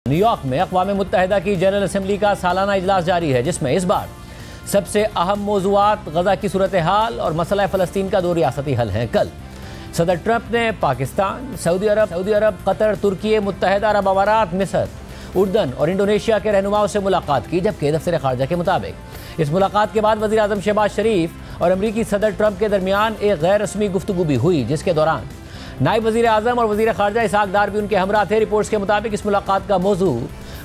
New York में अक़वाम मुत्तहिदा की general assembly का सालाना इजलास जारी है, जिसमें इस बार सबसे अहम मौज़ूआत गज़ा की सूरत हाल और मसला फ़लस्तीन का दो रियासती हल हैं। कल सदर ट्रंप ने पाकिस्तान, सऊदी अरब, कतर, तुर्की, मुत्तहिदा अरब अमारात, मिस्र, उर्दन और इंडोनेशिया के रहनुमाओं से मुलाकात की। जबकि दफ्तर ख़ारजा के मुताबिक इस मुलाकात के बाद वज़ीर आज़म शहबाज शरीफ और अमरीकी सदर ट्रंप के दरमियान एक गैर रस्मी गुफ्तगू भी हुई, जिसके दौरान नायब वज़ीर आज़म और वज़ीर ख़ारजा इसहाक़ डार भी उनके हमरा थे। रिपोर्ट्स के मुताबिक इस मुलाकात का मौजू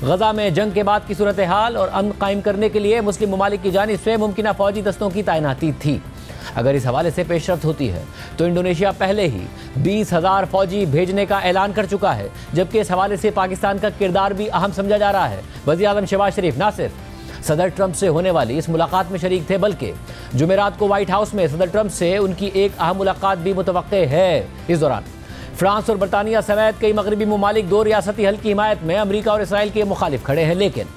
गज़ा में जंग के बाद की सूरत हाल और अमन कायम करने के लिए मुस्लिम ममालिक की जानिब से मुमकिना फ़ौजी दस्तों की तैनाती थी। अगर इस हवाले से पेशरफ्त होती है तो इंडोनेशिया पहले ही 20,000 फ़ौजी भेजने का ऐलान कर चुका है, जबकि इस हवाले से पाकिस्तान का किरदार भी अहम समझा जा रहा है। वज़ीर आज़म शहबाज शरीफ न सिर्फ सदर ट्रंप से होने वाली इस मुलाकात में शरीक थे, बल्कि जुमेरात को व्हाइट हाउस में सदर ट्रंप से उनकी एक अहम मुलाकात भी मुतवक्के है। इस दौरान फ्रांस और बरतानिया समेत कई मगरबी ममालिक दो रियासती हल की हिमायत में अमरीका और इसराइल के मुखालिफ खड़े हैं, लेकिन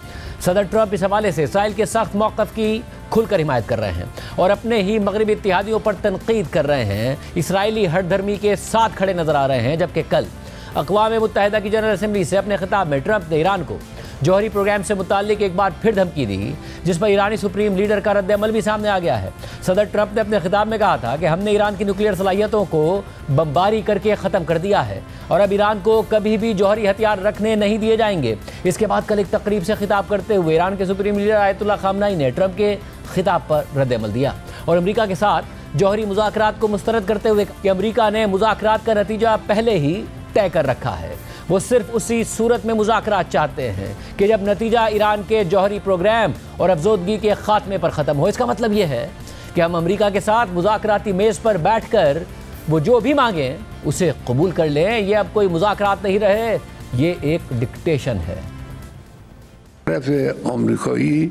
सदर ट्रंप इस हवाले से इसराइल के सख्त मौक़िफ़ की खुलकर हिमायत कर रहे हैं और अपने ही मगरबी इत्तेहादियों पर तनकीद कर रहे हैं। इसराइली हठधर्मी के साथ खड़े नजर आ रहे हैं। जबकि कल अक़वाम मुत्तहिदा की जनरल असम्बली से अपने खिताब में ट्रंप ने ईरान को जौहरी प्रोग्राम से मुताल्लिक एक बार फिर धमकी दी, जिस पर ईरानी सुप्रीम लीडर का रद्द-ए-अमल भी सामने आ गया है। सदर ट्रंप ने अपने खिताब में कहा था कि हमने ईरान की न्यूक्लियर सलाहियतों को बमबारी करके ख़त्म कर दिया है और अब ईरान को कभी भी जौहरी हथियार रखने नहीं दिए जाएंगे। इसके बाद कल एक तकरीब से खिताब करते हुए ईरान के सुप्रीम लीडर आयतुल्लाह ख़ामनेई ने ट्रंप के खिताब पर रद्द-ए-अमल दिया और अमरीका के साथ जौहरी मुज़ाकरात को मुस्तरद करते हुए कि अमरीका ने मुज़ाकरात का नतीजा पहले ही तय कर रखा है। वो सिर्फ उसी सूरत में मुज़ाकरात चाहते हैं कि जब नतीजा ईरान के जौहरी प्रोग्राम और अफजोदगी के खात्मे पर ख़त्म हो। इसका मतलब ये है कि हम अमरीका के साथ मुज़ाकराती मेज़ पर बैठकर वो जो भी मांगें उसे कबूल कर लें। ये अब कोई मुज़ाकरात नहीं रहे, ये एक डिक्टेशन है। अमेरिकाई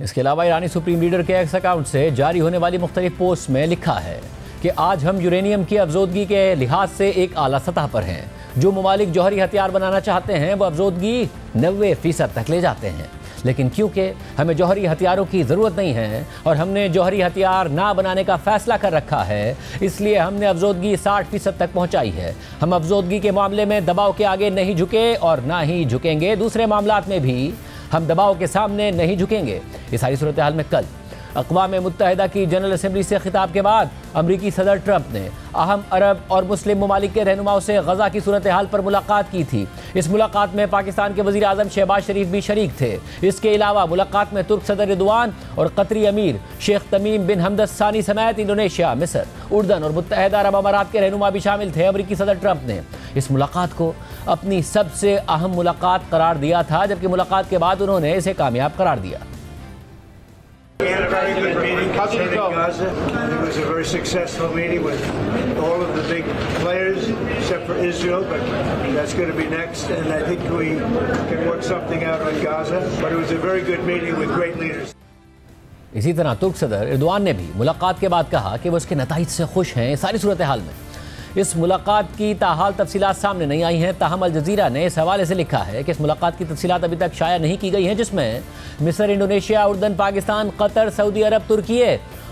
इसके अलावा ईरानी सुप्रीम लीडर के एक्स अकाउंट से जारी होने वाली मुख्तलिफ पोस्ट में लिखा है कि आज हम यूरेनियम की अफजोदगी के लिहाज से एक आला सतह पर हैं। जो ममालिक जौहरी हथियार बनाना चाहते हैं वो अफजोदगी 90% तक ले जाते हैं, लेकिन क्योंकि हमें जौहरी हथियारों की ज़रूरत नहीं है और हमने जौहरी हथियार ना बनाने का फ़ैसला कर रखा है, इसलिए हमने अफजोदगी 60% तक पहुँचाई है। हम अफजोदगी के मामले में दबाव के आगे नहीं झुके और ना ही झुकेंगे। दूसरे मामलात में भी हम दबाव के सामने नहीं झुकेंगे। इस सारी सूरत हाल में कल अक़वाम मुत्तहिदा की जनरल असम्बली से खिताब के बाद अमरीकी सदर ट्रंप ने अहम अरब और मुस्लिम ममालिक के रहनुमाओं से गज़ा की सूरत हाल पर मुलाकात की थी। इस मुलाकात में पाकिस्तान के वज़ीर आज़म शहबाज शरीफ भी शरीक थे। इसके अलावा मुलाकात में तुर्क सदर रिदवान और कतरी अमीर शेख तमीम बिन हमद सानी समेत इंडोनेशिया, मिस्र, उर्दन और मुत्तहिदा अरब अमारात के रहनुमा भी शामिल थे। अमरीकी सदर ट्रंप ने इस मुलाकात को अपनी सबसे अहम मुलाकात करार दिया था, जबकि मुलाकात के बाद उन्होंने इसे कामयाब करार दिया। We had a very good meeting concerning Gaza. It was a very successful meeting with all of the big players, except for Israel, but that's going to be next. And I think we can work something out on Gaza. But it was a very good meeting with great leaders. इसी तरह तुर्क सदर Erdogan ने भी मुलाकात के बाद कहा कि वो उसके नताइज से खुश हैं। सारी सूरत हाल में इस मुलाकात की ताहाल तफसीलात सामने नहीं आई हैं। ताहम अल जज़ीरा ने इस हवाले से लिखा है कि इस मुलाकात की तफसीलात अभी तक शाया नहीं की गई हैं, जिसमें मिस्र, इंडोनेशिया, उर्दन, पाकिस्तान, कतर, सऊदी अरब, तुर्की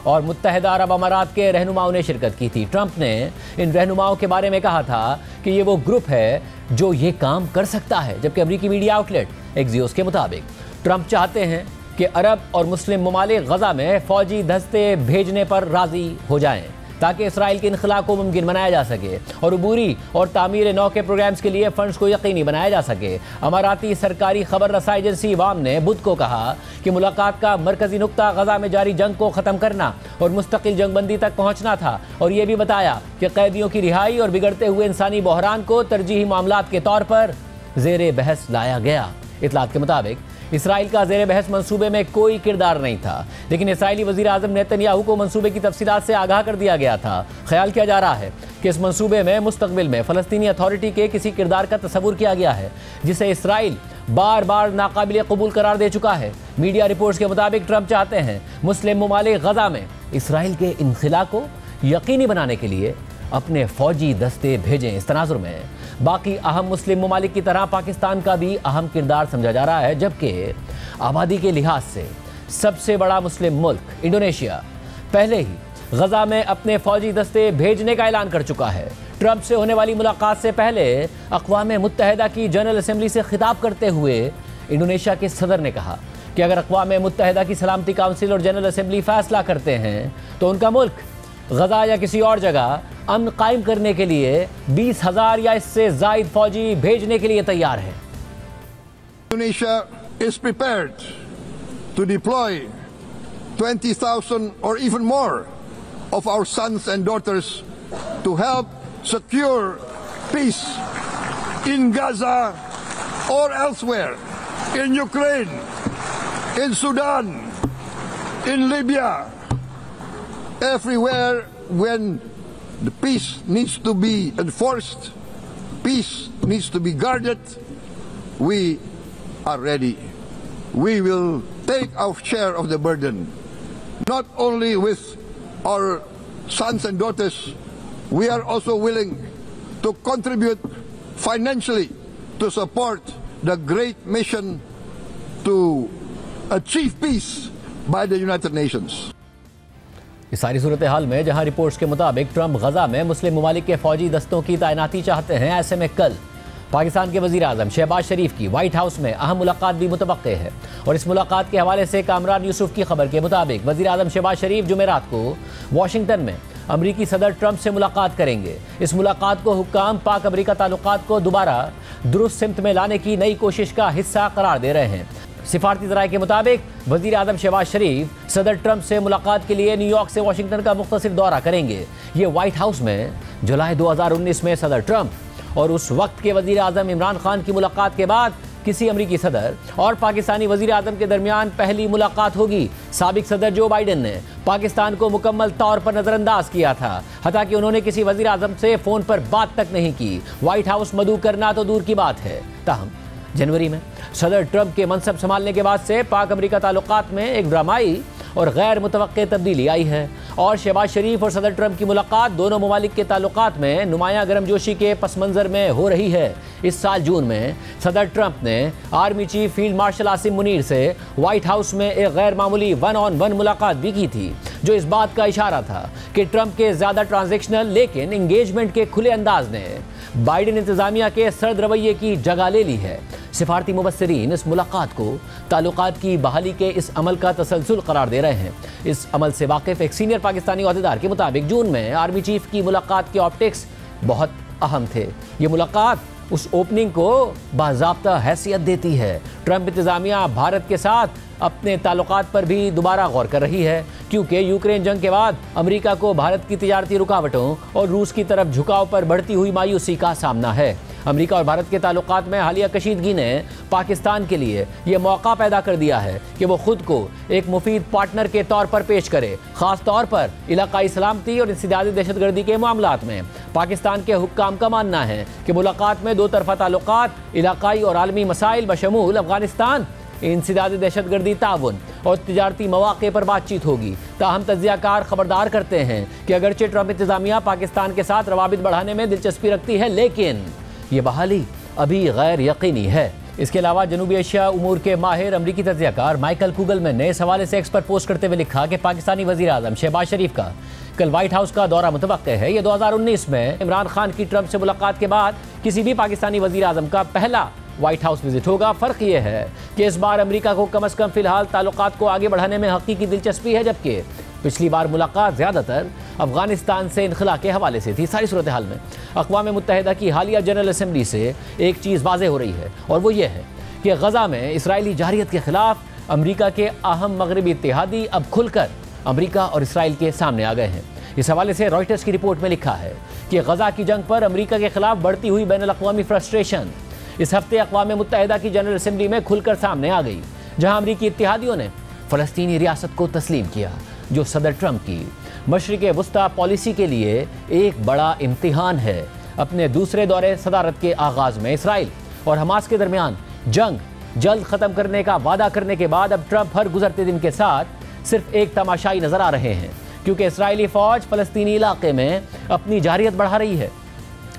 और मुत्तहिदा अरब अमारात के रहनुमाओं ने शिरकत की थी। ट्रंप ने इन रहनुमाओं के बारे में कहा था कि ये वो ग्रुप है जो ये काम कर सकता है, जबकि अमरीकी मीडिया आउटलेट एक्सियोस के मुताबिक ट्रंप चाहते हैं कि अरब और मुस्लिम ममालिक गज़ा में फ़ौजी दस्ते भेजने पर राज़ी हो जाएँ ताकि इसराइल के इनखला को मुमकिन बनाया जा सके और अबूरी और तामीर नौ के प्रोग्राम्स के लिए फ़ंड्स को यकीनी बनाया जा सके। अमाराती सरकारी खबर रसाई एजेंसी वाम ने बुध को कहा कि मुलाकात का मरकज़ी नुक्ता गज़ा में जारी जंग को ख़त्म करना और मुस्तकिल जंगबंदी तक पहुँचना था और ये भी बताया कि कैदियों की रिहाई और बिगड़ते हुए इंसानी बहरान को तरजीही मामलात के तौर पर ज़ेरे बहस लाया गया। इतलात के मुताबिक इसराइल का ज़ेरे बहस मंसूबे में कोई किरदार नहीं था, लेकिन इसराइली वज़ीर आज़म नेतन्याहू को मंसूबे की तफसीलात से आगाह कर दिया गया था। ख्याल किया जा रहा है कि इस मंसूबे में मुस्तक़बिल में फ़लस्तीनी अथॉरिटी के किसी किरदार का तस्वुर किया गया है, जिसे इसराइल बार बार नाकाबिल कबूल करार दे चुका है। मीडिया रिपोर्ट्स के मुताबिक ट्रंप चाहते हैं मुस्लिम ममालिक गज़ा में इसराइल के इनखिला को यकीनी बनाने के लिए अपने फौजी दस्ते भेजें। इस तनाजुर में बाकी अहम मुस्लिम ममालिक की तरह पाकिस्तान का भी अहम किरदार समझा जा रहा है, जबकि आबादी के लिहाज से सबसे बड़ा मुस्लिम मुल्क इंडोनेशिया पहले ही गजा में अपने फौजी दस्ते भेजने का ऐलान कर चुका है। ट्रंप से होने वाली मुलाकात से पहले अक़वाम मुत्तहिदा की जनरल असेंबली से खिताब करते हुए इंडोनेशिया के सदर ने कहा कि अगर अक़वाम मुत्तहिदा की सलामती काउंसिल और जनरल असेंबली फैसला करते हैं तो उनका मुल्क गजा या किसी और जगह अमन कायम करने के लिए 20,000 या इससे ज़ायद फौजी भेजने के लिए तैयार है। Indonesia is prepared to deploy 20,000 or even more of our sons and daughters to help secure peace in Gaza or elsewhere, in Ukraine, in Sudan, in Libya, everywhere when the peace needs to be enforced, peace needs to be guarded, we are ready. We will take our share of the burden, not only with our sons and daughters, we are also willing to contribute financially to support the great mission to achieve peace by the United Nations. इस सारी सूरत हाल में जहां reports के मुताबिक Trump गजा में मुस्लिम ममालिक के फौजी दस्तों की तैनाती चाहते हैं, ऐसे में कल पाकिस्तान के वज़ीर आज़म शहबाज शरीफ की व्हाइट हाउस में अहम मुलाकात भी मुतवक्के है। और इस मुलाकात के हवाले से कामरान यूसुफ की खबर के मुताबिक वज़ीर आज़म शहबाज शरीफ जुमेरात को वाशिंगटन में अमरीकी सदर ट्रंप से मुलाकात करेंगे। इस मुलाकात को हुक्काम पाक अमरीका ताल्लुकात को दोबारा दुरुस्त सिमत में लाने की नई कोशिश का हिस्सा करार दे रहे हैं। सिफारती ज़राए के मुताबिक वज़ीर आज़म शहबाज शरीफ सदर ट्रंप से मुलाकात के लिए न्यूयॉर्क से वाशिंगटन का मुख्तसर दौरा करेंगे। ये व्हाइट हाउस में जुलाई 2019 में सदर ट्रंप और उस वक्त के वज़ीर आज़म इमरान खान की मुलाकात के बाद किसी अमरीकी सदर और पाकिस्तानी वज़ीर आज़म के दरमियान पहली मुलाकात होगी। साबिक सदर जो बाइडन ने पाकिस्तान को मुकम्मल तौर पर नज़रअंदाज किया था, हता कि उन्होंने किसी वज़ीर आज़म से फ़ोन पर बात तक नहीं की। व्हाइट हाउस मदऊ करना तो दूर की बात है। ताहम जनवरी में सदर ट्रंप के मनसब संभालने के बाद से पाक अमरीका ताल्लुकात में एक ड्रामाई और गैर मुतवक्के तब्दीली आई है और शहबाज शरीफ और सदर ट्रंप की मुलाकात दोनों ममालिक के ताल्लुकात में नुमायां गर्मजोशी के पस मंज़र में हो रही है। इस साल जून में सदर ट्रंप ने army chief field marshal Asim Munir से व्हाइट हाउस में एक गैर मामूली 1-on-1 मुलाकात भी की थी, जो इस बात का इशारा था कि ट्रंप के ज़्यादा ट्रांजेक्शनल लेकिन इंगेजमेंट के खुले अंदाज ने बाइडेन इंतज़ामिया के सर्द रवैये की जगह ले ली है। सिफारती मुबस्सिरीन इस मुलाकात को ताल्लुकात की बहाली के इस अमल का तसलसल करार दे रहे हैं। इस अमल से वाकिफ़ एक सीनियर पाकिस्तानी ओहदेदार के मुताबिक जून में आर्मी चीफ की मुलाकात के ऑप्टिक्स बहुत अहम थे। ये मुलाकात उस ओपनिंग को बाज़ाब्ता हैसियत देती है। ट्रंप इंतज़ामिया भारत के साथ अपने ताल्लुकात पर भी दोबारा गौर कर रही है, क्योंकि यूक्रेन जंग के बाद अमेरिका को भारत की तिजारती रुकावटों और रूस की तरफ झुकाव पर बढ़ती हुई मायूसी का सामना है। अमेरिका और भारत के ताल्लुकात में हालिया कशीदगी ने पाकिस्तान के लिए यह मौका पैदा कर दिया है कि वो खुद को एक मुफीद पार्टनर के तौर पर पेश करे, ख़ास तौर पर इलाकाई सलामती और इंसदादी दहशतगर्दी के मामलात में। पाकिस्तान के हुक्काम का मानना है कि मुलाकात में दो तरफा ताल्लुकात, इलाकाई और आलमी मसाइल बशमूल अफगानिस्तान, इंसदादी दहशतगर्दी ताउन और तिजारती मौक़े पर बातचीत होगी। ताहम तज्ज़ियाकार खबरदार करते हैं कि अगरचे ट्रंप इंतज़ामिया पाकिस्तान के साथ रवाबित बढ़ाने में दिलचस्पी रखती है, लेकिन ये बहाली अभी गैर यकीनी है। इसके अलावा जनूबी एशिया उमूर के माहिर अमरीकी तज्ज़ियाकार माइकल कुगलमैन ने इस हवाले से एक्स पर पोस्ट करते हुए लिखा कि पाकिस्तानी वज़ीर आज़म शहबाज शरीफ का कल व्हाइट हाउस का दौरा मुतवक्के है। ये 2019 में इमरान खान की ट्रंप से मुलाकात के बाद किसी भी पाकिस्तानी वज़ीर आज़म का पहला व्हाइट हाउस विजिट होगा। फ़र्क ये है कि इस बार अमेरिका को कम अज़ कम फ़िलहाल ताल्लुकात को आगे बढ़ाने में हकीकी दिलचस्पी है, जबकि पिछली बार मुलाकात ज़्यादातर अफगानिस्तान से इनखला के हवाले से थी। सारी सूरत हाल में अक़वाम मुत्तहिदा की हालिया जनरल असेंबली से एक चीज़ वाज़ेह हो रही है, और वो ये है कि गजा में इसराइली जारियत के ख़िलाफ़ अमरीका के अहम मगरबी इत्तेहादी अब खुलकर अमरीका और इसराइल के सामने आ गए हैं। इस हवाले से रॉयटर्स की रिपोर्ट में लिखा है कि गजा की जंग पर अमरीका के ख़िलाफ़ बढ़ती हुई बैनुल-अक़वामी फ्रस्ट्रेशन इस हफ्ते अक़वाम मुत्तहिदा की जनरल असेंबली में खुलकर सामने आ गई, जहां अमरीकी इत्तेहादियों ने फ़लस्तीनी रियासत को तस्लीम किया, जो सदर ट्रंप की मशरिक़ वुस्ता पॉलिसी के लिए एक बड़ा इम्तिहान है। अपने दूसरे दौरे सदारत के आगाज़ में इसराइल और हमास के दरमियान जंग जल्द ख़त्म करने का वादा करने के बाद अब ट्रंप हर गुजरते दिन के साथ सिर्फ एक तमाशाई नज़र आ रहे हैं। क्योंकि इसराइली फौज फलस्तीनी इलाके में अपनी जारियत बढ़ा रही है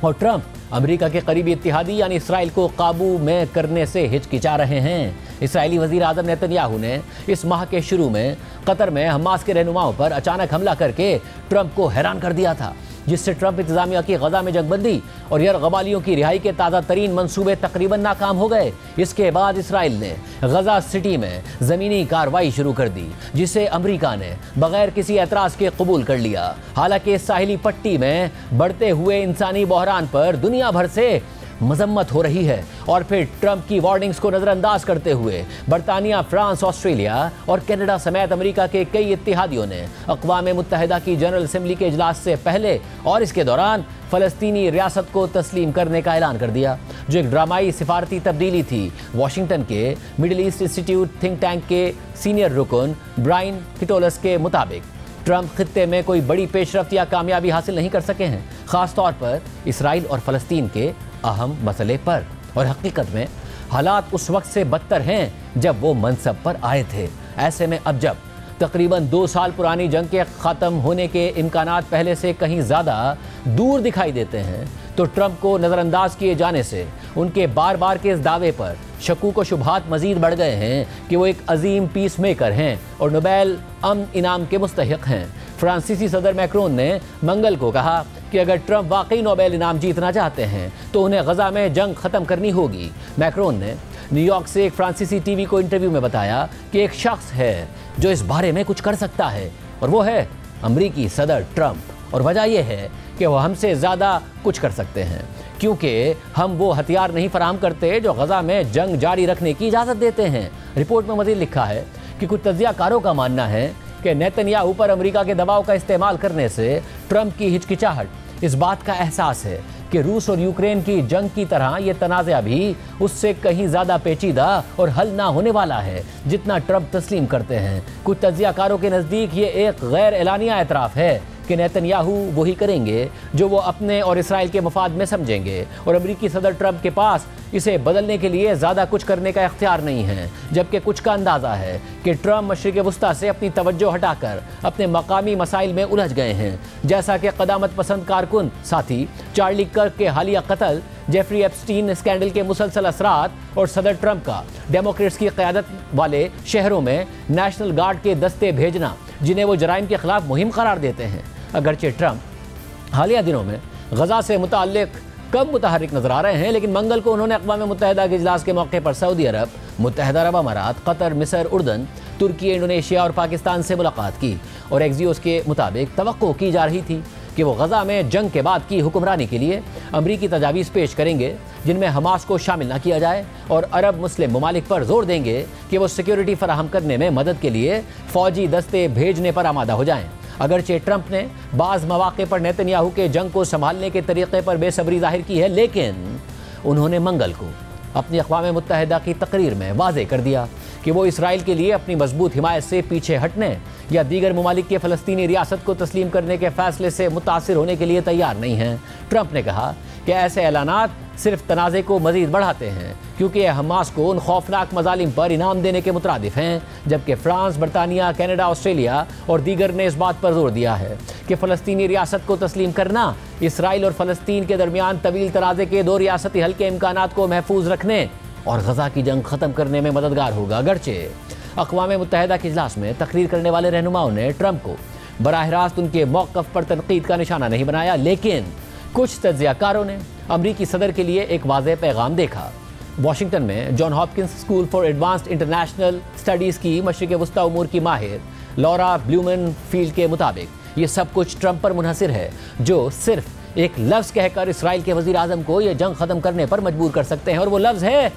और ट्रंप अमेरिका के करीबी इत्तेहादी यानी इसराइल को काबू में करने से हिचकिचा रहे हैं। इसराइली वजीर आजम नेतन्याहू ने इस माह के शुरू में कतर में हमास के रहनुमाओं पर अचानक हमला करके ट्रंप को हैरान कर दिया था, जिससे ट्रंप इंतजामिया की गजा में जंगबंदी और यरगबालियों की रिहाई के ताज़ा तरीन मंसूबे तकरीबन नाकाम हो गए। इसके बाद इसराइल ने गजा सिटी में ज़मीनी कार्रवाई शुरू कर दी, जिसे अमेरिका ने बगैर किसी एतराज़ के कबूल कर लिया। हालांकि साहिली पट्टी में बढ़ते हुए इंसानी बहरान पर दुनिया भर से मजम्मत हो रही है और फिर ट्रंप की वार्निंग्स को नजरअंदाज करते हुए बरतानिया, फ्रांस, ऑस्ट्रेलिया और कनाडा समेत अमेरिका के कई इत्तेहादियों ने अक़वाम मुत्तहिदा की जनरल असेंबली के इजलास से पहले और इसके दौरान फ़लस्तीनी रियासत को तस्लीम करने का ऐलान कर दिया, जो एक ड्रामाई सिफारती तब्दीली थी। वाशिंगटन के middle east institute think tank के सीनियर रुकन ब्रायन किटोलस के मुताबिक ट्रंप खित्ते में कोई बड़ी पेशरफ्त या कामयाबी हासिल नहीं कर सके हैं, ख़ास तौर पर इसराइल और फ़लस्तीन के अहम मसले पर। और हकीकत में हालात उस वक्त से बदतर हैं जब वो मनसब पर आए थे। ऐसे में अब जब तकरीबन 2 साल पुरानी जंग के ख़त्म होने के इम्कानात पहले से कहीं ज़्यादा दूर दिखाई देते हैं, तो ट्रंप को नज़रअंदाज किए जाने से उनके बार बार के इस दावे पर शकूक व शुबहात मज़ीद बढ़ गए हैं कि वो एक अजीम पीस मेकर हैं और नोबेल अमन इनाम के मुस्तहिक हैं। फ्रांसीसी सदर मैक्रोन ने मंगल को कहा कि अगर ट्रंप वाकई नोबेल इनाम जीतना चाहते हैं तो उन्हें गजा में जंग ख़त्म करनी होगी। मैक्रोन ने न्यूयॉर्क से एक फ्रांसीसी टीवी को इंटरव्यू में बताया कि एक शख्स है जो इस बारे में कुछ कर सकता है और वो है अमरीकी सदर ट्रंप। और वजह यह है कि वो हमसे ज़्यादा कुछ कर सकते हैं, क्योंकि हम वो हथियार नहीं फराहम करते जो गजा में जंग जारी रखने की इजाज़त देते हैं। रिपोर्ट में मज़ीद लिखा है कि कुछ तज्ज़ियाकारों का मानना है कि नेतन्याहू पर अमेरिका के दबाव का इस्तेमाल करने से ट्रंप की हिचकिचाहट इस बात का एहसास है कि रूस और यूक्रेन की जंग की तरह ये तनाज़ा भी उससे कहीं ज़्यादा पेचीदा और हल ना होने वाला है जितना ट्रंप तस्लीम करते हैं। कुछ तज्ज़ियाकारों के नज़दीक ये एक गैर एलानिया एतराफ़ है कि नेतन्याहू वही करेंगे जो वो अपने और इसराइल के मफाद में समझेंगे और अमेरिकी सदर ट्रंप के पास इसे बदलने के लिए ज़्यादा कुछ करने का इख्तियार नहीं है। जबकि कुछ का अंदाज़ा है कि ट्रंप मशरिक़ वस्ता से अपनी तवज्जो हटाकर अपने मकामी मसाइल में उलझ गए हैं, जैसा कि क़दामत पसंद कारकुन साथी चार्ली कर्क के हालिया कत्ल, जेफरी एप्स्टीन स्कैंडल के मुसलसल असरात और सदर ट्रंप का डेमोक्रेट्स की क़यादत वाले शहरों में नेशनल गार्ड के दस्ते भेजना, जिन्हें वो जराइम के ख़िलाफ़ मुहिम करार देते हैं। अगरचे ट्रंप हालिया दिनों में गजा से मुताल्लिक कम मुतहरिक नजर आ रहे हैं, लेकिन मंगल को उन्होंने अक़वाम मुत्तहिदा के इजलास के मौके पर सऊदी अरब, मुत्तहिदा अरब अमारात, कतर, मिस्र, उर्दन, तुर्की, इंडोनेशिया और पाकिस्तान से मुलाकात की और एक्सियोस के मुताबिक तवक्को की जा रही थी कि वो गजा में जंग के बाद की हुक्मरानी के लिए अमरीकी तजावीज़ पेश करेंगे, जिनमें हमास को शामिल न किया जाए और अरब मुस्लिम ममालिक पर जोर देंगे कि वो सिक्योरिटी फराहम करने में मदद के लिए फ़ौजी दस्ते भेजने पर आमादा हो जाएं। अगरचे ट्रंप ने बाज़ मौक़े पर नेतन्याहू के जंग को संभालने के तरीक़े पर बेसब्री जाहिर की है, लेकिन उन्होंने मंगल को अपनी अक़वाम मुत्तहिदा की तकरीर में वाज़ेह कर दिया कि वो इसराइल के लिए अपनी मजबूत हिमायत से पीछे हटने या दीगर ममालिक के फ़लस्तीनी रियासत को तस्लीम करने के फ़ैसले से मुतासिर होने के लिए तैयार नहीं हैं। ट्रंप ने कहा कि ऐसे ऐलानात सिर्फ तनाज़े को मज़ीद बढ़ाते हैं, क्योंकि यह हमास को उन खौफनाक मज़ालिम पर इनाम देने के मुतरादिफ हैं, जबकि फ्रांस, बरतानिया, कनाडा, ऑस्ट्रेलिया और दीगर ने इस बात पर जोर दिया है कि फ़लस्तीनी रियासत को तस्लीम करना इसराइल और फ़लस्तीन के दरमियान तवील तराजे के 2 रियासती हल के इम्कानात को महफूज रखने और गजा की जंग ख़त्म करने में मददगार होगा। अगरचे अक़वाम मुत्तहिदा के इजलास में तकरीर करने वाले रहनुमाओं ने ट्रंप को बराह रास्त उनके मौक़िफ़ पर तनक़ीद का निशाना नहीं बनाया, लेकिन कुछ तज्ज़ियाकारों ने अमरीकी सदर के लिए एक वाज़ेह पैगाम देखा। वाशिंगटन में John Hopkins school for advanced international studies की मशरिक़ वस्ता उमूर की माहिर लॉरा ब्लूमेनफील्ड के मुताबिक ये सब कुछ ट्रंप पर मुनहसिर है, जो सिर्फ एक लफ्ज़ कहकर इसराइल के वज़ीर आज़म को यह जंग ख़त्म करने पर मजबूर कर सकते हैं, और वो लफ्ज़ है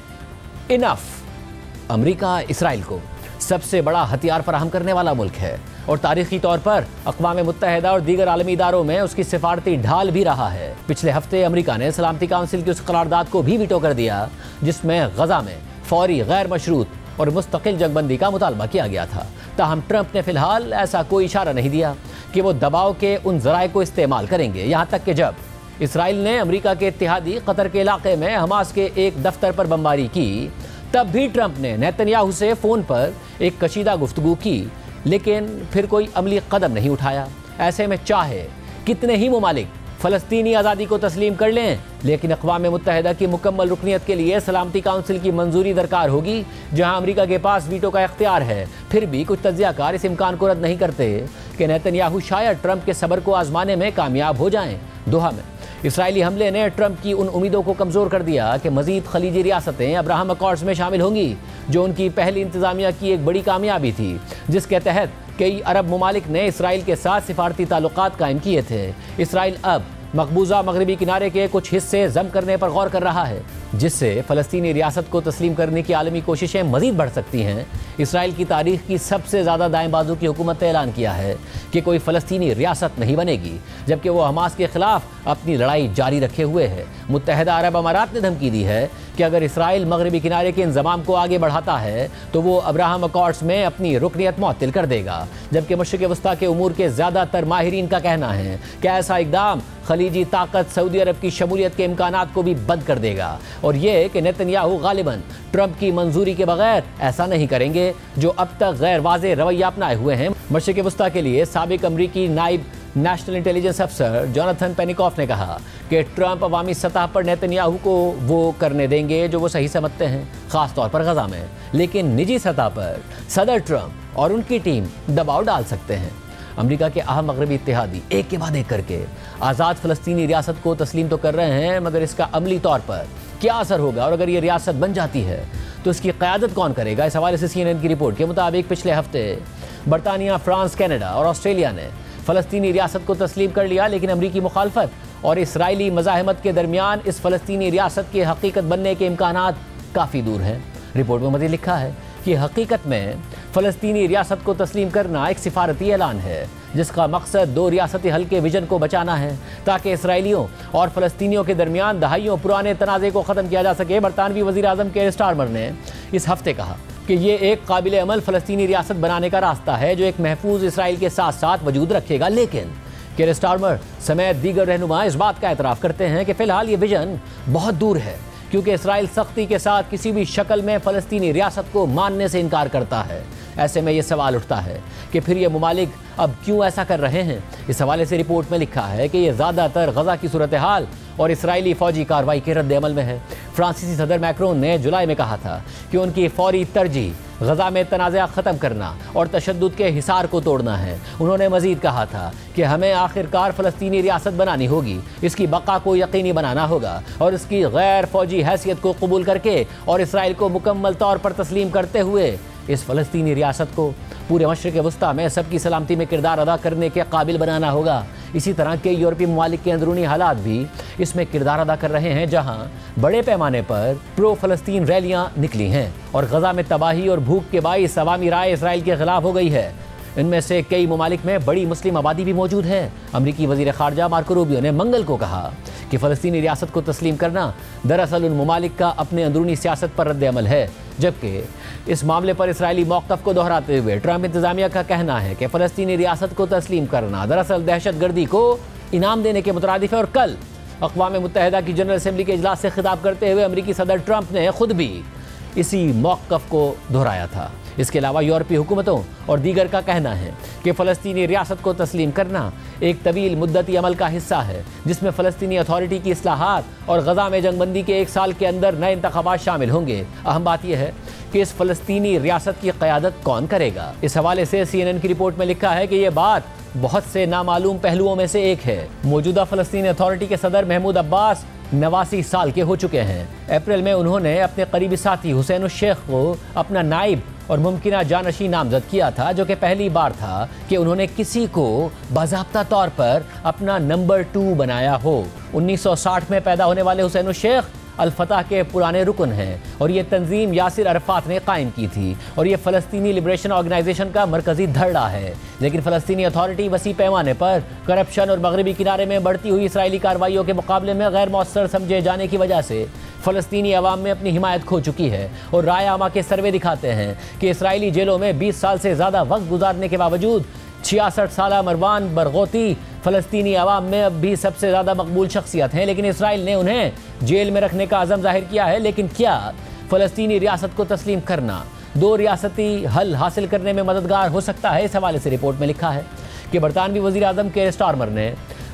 इनफ। अमरीका इसराइल को सबसे बड़ा हथियार फराहम करने वाला मुल्क है और तारीखी तौर पर अक़वाम मुत्तहिदा और दीगर आलमी इदारों में उसकी सिफारती ढाल भी रहा है। पिछले हफ्ते अमरीका ने सलामती काउंसिल की उस करारदाद को भी वीटो कर दिया जिसमें गजा में फौरी, गैर मशरूत और मुस्तकिल जंगबंदी का मुतालबा किया गया था। ताहम ट्रंप ने फिलहाल ऐसा कोई इशारा नहीं दिया कि वो दबाव के उन ज़राए को इस्तेमाल करेंगे। यहाँ तक कि जब इसराइल ने अमरीका के इत्तेहादी कतर के इलाके में हमास के एक दफ्तर पर बमबारी की, तब भी ट्रंप ने नेतन्याहू से फ़ोन पर एक कशीदा गुफ्तगू की, लेकिन फिर कोई अमली कदम नहीं उठाया। ऐसे में चाहे कितने ही ममालिक फ़लस्तीनी आज़ादी को तस्लीम कर लें, लेकिन अक़वाम मुत्तहिदा की मुकम्मल रुकनियत के लिए सलामती काउंसिल की मंजूरी दरकार होगी, जहां अमेरिका के पास वीटो का इख्तियार है। फिर भी कुछ तज्ज़ियाकार इस इम्कान को रद्द नहीं करते कि नेतन्याहू शायद ट्रंप के सब्र को आजमाने में कामयाब हो जाएं। दोहा में इसराइली हमले ने ट्रंप की उन उम्मीदों को कमज़ोर कर दिया कि मज़ीद खलीजी रियासतें अब्राहम अकॉर्ड्स में शामिल होंगी, जो उनकी पहली इंतज़ामिया की एक बड़ी कामयाबी थी, जिसके तहत कई अरब ममालिक ने इसराइल के साथ सिफारती ताल्लुकात कायम किए थे। इसराइल अब मकबूजा मगरबी किनारे के कुछ हिस्से जम करने पर गौर कर रहा है, जिससे फ़लस्तीनी रियासत को तस्लीम करने की आलमी कोशिशें मज़ीद बढ़ सकती हैं। इसराइल की तारीख की सबसे ज़्यादा दाएं बाजू की हुकूमत ने ऐलान किया है कि कोई फ़लस्तीनी रियासत नहीं बनेगी, जबकि वो हमास के ख़िलाफ़ अपनी लड़ाई जारी रखे हुए है। मुत्तहिदा अरब अमारात ने धमकी दी है कि अगर इसराइल मगरबी किनारे के इंज़माम को आगे बढ़ाता है तो वो अब्राहम अकॉर्ड्स में अपनी रुकनियत मुअत्तिल कर देगा, जबकि मशरिक़ वस्ता के उमूर के ज़्यादातर माहिरीन का कहना है कि ऐसा इक़दाम खलीजी ताकत सऊदी अरब की शमूलियत के इम्कानात को भी बंद कर देगा, और ये कि नेतन्याहू गालिबन ट्रंप की मंजूरी के बगैर ऐसा नहीं करेंगे, जो अब तक गैर वाज़ेह रवैया अपनाए हुए हैं। मशरिक़ वस्ता के लिए साबिक अमरीकी नाइब नेशनल इंटेलिजेंस अफसर जोनाथन पेनिकॉफ ने कहा कि ट्रंप अवामी सतह पर नेतन्याहू को वो करने देंगे जो वो सही समझते हैं, ख़ास तौर पर गज़ा में, लेकिन निजी सतह पर सदर ट्रंप और उनकी टीम दबाव डाल सकते हैं। अमेरिका के अहम मगरबी इत्तेहादी एक के बाद एक करके आज़ाद फ़लस्तीनी रियासत को तस्लीम तो कर रहे हैं, मगर इसका अमली तौर पर क्या असर होगा, और अगर ये रियासत बन जाती है तो इसकी क़यादत कौन करेगा? इस हवाले से CNN की रिपोर्ट के मुताबिक पिछले हफ्ते बरतानिया, फ्रांस, कनाडा और ऑस्ट्रेलिया ने फ़लस्तीनी रियासत को तस्लीम कर लिया, लेकिन अमरीकी मुखालफत और इसराइली मज़ाहमत के दरमियान इस फ़लस्तीनी रियासत की हकीकत बनने के इम्कानात काफ़ी दूर हैं। रिपोर्ट में मज़ीद लिखा है कि हकीकत में फ़लस्तीनी रियासत को तस्लीम करना एक सिफारती ऐलान है, जिसका मकसद दो रियासती हल के विजन को बचाना है, ताकि इसराइलियों और फ़लस्तीनियों के दरमियान दहाइयों पुराने तनाज़े को ख़त्म किया जा सके। बरतानवी वज़ीर आज़म केयर स्टारमर ने इस हफ्ते कहा कि ये एक काबिल अमल फ़लस्तीनी रियासत बनाने का रास्ता है, जो एक महफूज इसराइल के साथ साथ वजूद रखेगा। लेकिन केयर स्टारमर समेत दीगर रहनुमा इस बात का एतराफ़ करते हैं कि फ़िलहाल ये विजन बहुत दूर है, क्योंकि इसराइल सख्ती के साथ किसी भी शक्ल में फ़लस्तीनी रियासत को मानने से इनकार करता है। ऐसे में ये सवाल उठता है कि फिर ये ममालिक अब क्यों ऐसा कर रहे हैं? इस हवाले से रिपोर्ट में लिखा है कि ये ज़्यादातर गज़ा की सूरत हाल और इसराइली फ़ौजी कार्रवाई के रद्द अमल में है। फ्रांसीसी सदर मैक्रोन ने जुलाई में कहा था कि उनकी फ़ौरी तरजीह गज़ा में तनाज़ा ख़त्म करना और तशद्दुद के हिसार को तोड़ना है। उन्होंने मज़ीद कहा था कि हमें आखिरकार फ़लस्तीनी रियासत बनानी होगी, इसकी बका को यकीनी बनाना होगा और इसकी गैर फ़ौजी हैसियत को कबूल करके और इसराइल को मुकम्मल तौर पर तस्लीम करते हुए इस फ़लस्तीनी रियासत को पूरे मशरिक़ वस्ता में सबकी सलामती में किरदार अदा करने के काबिल बनाना होगा। इसी तरह के यूरोपीय ममालिक के अंदरूनी हालात भी इसमें किरदार अदा कर रहे हैं, जहां बड़े पैमाने पर प्रो फ़लस्तीन रैलियां निकली हैं और गज़ा में तबाही और भूख के बाइस अवामी राय इसराइल के ख़िलाफ़ हो गई है। इनमें से कई ममालिक में बड़ी मुस्लिम आबादी भी मौजूद है। अमरीकी वज़ीर ख़ारजा मार्को रूबियो ने मंगल को कहा कि फ़लस्तीनी रियासत को तस्लीम करना दरअसल उन ममालिक का अपने अंदरूनी सियासत पर रद्द अमल है, जबकि इस मामले पर इसराइली मौक़िफ़ को दोहराते हुए ट्रंप इंतज़ामिया का कहना है कि फ़लस्तीनी रियासत को तस्लीम करना दरअसल दहशतगर्दी को इनाम देने के मुतरादिफ है। और कल अक़वाम मुत्तहिदा की जनरल असम्बली के इजलास से खिताब करते हुए अमरीकी सदर ट्रंप ने खुद भी इसी मौक़िफ़ को दोहराया था। इसके अलावा यूरोपीय हुकूमतों और दीगर का कहना है कि फ़लस्तीनी रियासत को तस्लीम करना एक तवील मुद्दती अमल का हिस्सा है, जिसमें फ़लस्तीनी अथॉरिटी की इस्लाहात और गज़ा में जंगबंदी के 1 साल के अंदर नए इंतख़ाबात शामिल होंगे। अहम बात यह है कि इस फ़लस्तीनी रियासत की क़यादत कौन करेगा? इस हवाले से CNN की रिपोर्ट में लिखा है कि यह बात बहुत से नामालूम पहलुओं में से एक है। मौजूदा फ़लस्तीनी अथॉरिटी के सदर महमूद अब्बास 89 साल के हो चुके हैं। अप्रैल में उन्होंने अपने करीबी साथी हुसैन उल शेख को अपना नाइब और मुमकिना जानशी नामजद किया था, जो कि पहली बार था कि उन्होंने किसी को बाज़ाब्ता तौर पर अपना नंबर 2 बनाया हो। 1960 में पैदा होने वाले हुसैन उल शेख अल-फतह के पुराने रुकन हैं और ये तंजीम यासिर अरफात ने कायम की थी और ये फ़लस्तीनी लिबरेशन ऑर्गेनाइजेशन का मरकज़ी धड़ा है। लेकिन फ़लस्तीनी अथॉरिटी वसी पैमाने पर करप्शन और मगरबी किनारे में बढ़ती हुई इसराइली कार्रवाइयों के मुकाबले में गैर मौसर समझे जाने की वजह से फ़लस्तीनी अवाम में अपनी हिमायत खो चुकी है। और राय आमा के सर्वे दिखाते हैं कि इसराइली जेलों में 20 साल से ज़्यादा वक्त गुजारने के बावजूद 66 साला मरवान बरगौती फ़लस्तीनी अवाम में अब भी सबसे ज़्यादा मकबूल शख्सियत हैं, लेकिन इसराइल ने उन्हें जेल में रखने का अज़म जाहिर किया है। लेकिन क्या फ़लस्तीनी रियासत को तस्लीम करना दो रियासती हल हासिल करने में मददगार हो सकता है। इस हवाले से रिपोर्ट में लिखा है कि बरतानवी वज़ीर आज़म केयर स्टारमर ने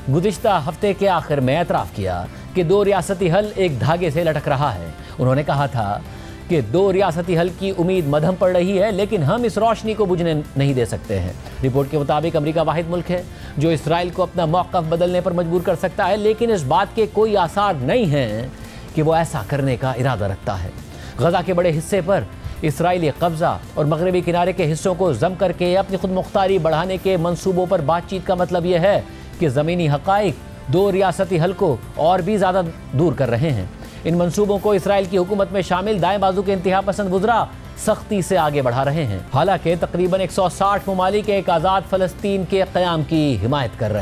गुज़िश्ता हफ्ते के आखिर में एतराफ़ किया कि दो रियासती हल एक धागे से लटक रहा है। उन्होंने कहा था कि दो रियासती हल की उम्मीद मध्यम पड़ रही है, लेकिन हम इस रोशनी को बुझने नहीं दे सकते हैं। रिपोर्ट के मुताबिक अमेरिका वाहिद मुल्क है जो इसराइल को अपना मौक़िफ़ बदलने पर मजबूर कर सकता है, लेकिन इस बात के कोई आसार नहीं हैं कि वो ऐसा करने का इरादा रखता है। गज़ा के बड़े हिस्से पर इसराइली कब्ज़ा और मगरबी किनारे के हिस्सों को जम करके अपनी खुद मुख्तारी बढ़ाने के मंसूबों पर बातचीत का मतलब यह है कि ज़मीनी हक़ाइक़ दो रियासती हल को और भी ज़्यादा दूर कर रहे हैं। इन मंसूबों को इसराइल की हुकूमत में शामिल दाएं बाजू के इंतहा पसंद वुज़रा सख्ती से आगे बढ़ा रहे हैं। हालांकि तकरीबन 160 ममालिक एक आज़ाद फ़लस्तीन के क़याम की हिमायत कर रहे हैं।